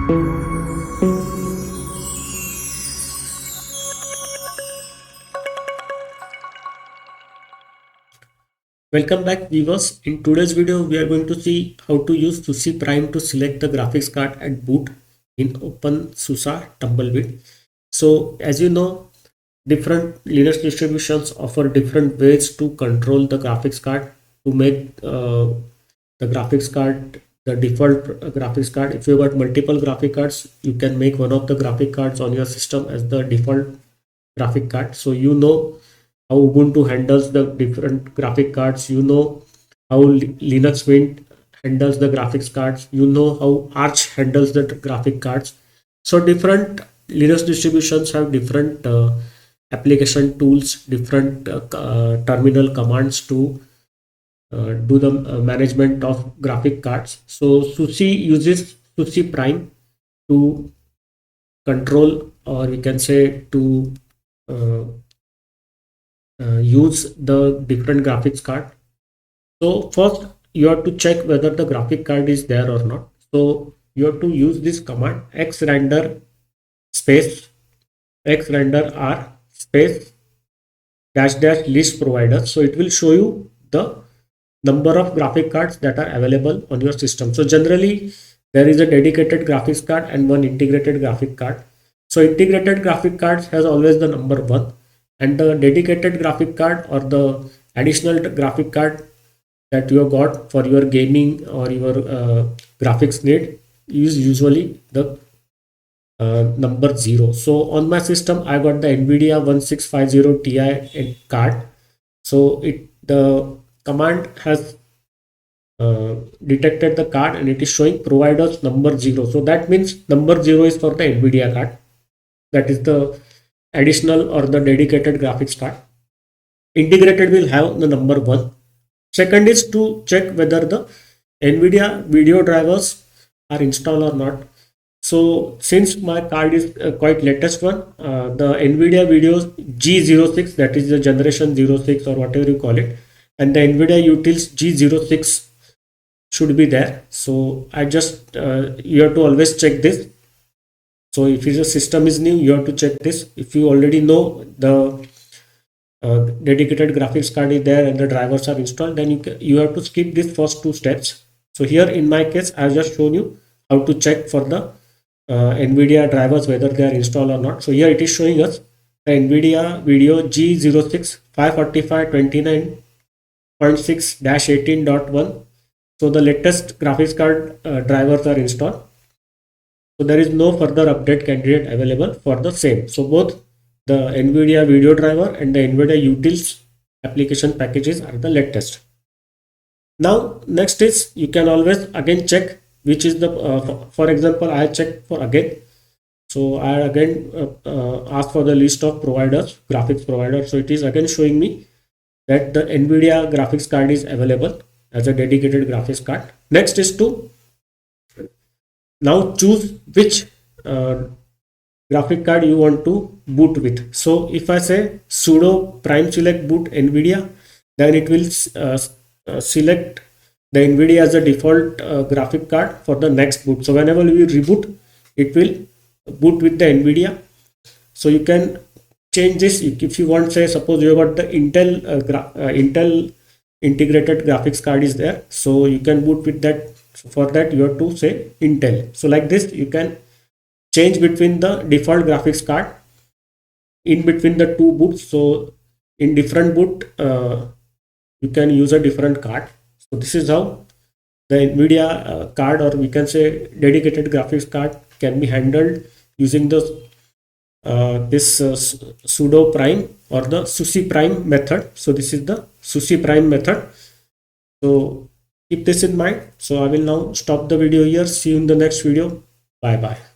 Welcome back viewers. In today's video we are going to see how to use Suse Prime to select the graphics card at boot in OpenSUSE Tumbleweed. So as you know, different Linux distributions offer different ways to control the graphics card to make the graphics card the default graphics card. If you got multiple graphic cards, you can make one of the graphic cards on your system as the default graphic card. So you know how Ubuntu handles the different graphic cards, you know how Linux Mint handles the graphics cards, you know how Arch handles the graphic cards. So different Linux distributions have different application tools, different terminal commands to do the management of graphic cards. So Suse uses Suse Prime to control, or we can say to uh, use the different graphics card. So first you have to check whether the graphic card is there or not. So you have to use this command xrender space xrender r space dash dash list provider. So it will show you the number of graphic cards that are available on your system. So generally there is a dedicated graphics card and one integrated graphic card. So integrated graphic cards has always the number 1, and the dedicated graphic card or the additional graphic card that you have got for your gaming or your graphics need is usually the number 0. So on my system I got the NVIDIA 1650 Ti card. So the command has detected the card and it is showing providers number 0. So that means number 0 is for the NVIDIA card. That is the additional or the dedicated graphics card. Integrated will have the number 1. Second is to check whether the NVIDIA video drivers are installed or not. So since my card is quite latest one, the NVIDIA videos G06, that is the generation 06 or whatever you call it, and the NVIDIA utils G06 should be there. So I just you have to always check this. So if your system is new, you have to check this. If you already know the dedicated graphics card is there and the drivers are installed, then you have to skip these first 2 steps. So here in my case I have just shown you how to check for the NVIDIA drivers whether they are installed or not. So here it is showing us the NVIDIA video G06 545 29.6-18.1. so the latest graphics card drivers are installed. So there is no further update candidate available for the same. So both the NVIDIA video driver and the NVIDIA utils application packages are the latest. Now next is you can always again check which is the for example I check for again. So I again ask for the list of providers, graphics providers. So it is again showing me that the NVIDIA graphics card is available as a dedicated graphics card. Next is to now choose which graphic card you want to boot with. So if I say sudo prime select boot NVIDIA, then it will select the NVIDIA as a default graphic card for the next boot. So whenever we reboot, it will boot with the NVIDIA. So you can change this if you want. Say suppose you got the Intel integrated graphics card is there, so you can boot with that. So for that you have to say Intel. So like this you can change between the default graphics card in between the 2 boots. So in different boot you can use a different card. So this is how the NVIDIA card, or we can say dedicated graphics card, can be handled using the this sudo prime or the Suse Prime method. So this is the Suse Prime method. So keep this in mind. So I will now stop the video here. See you in the next video. Bye bye.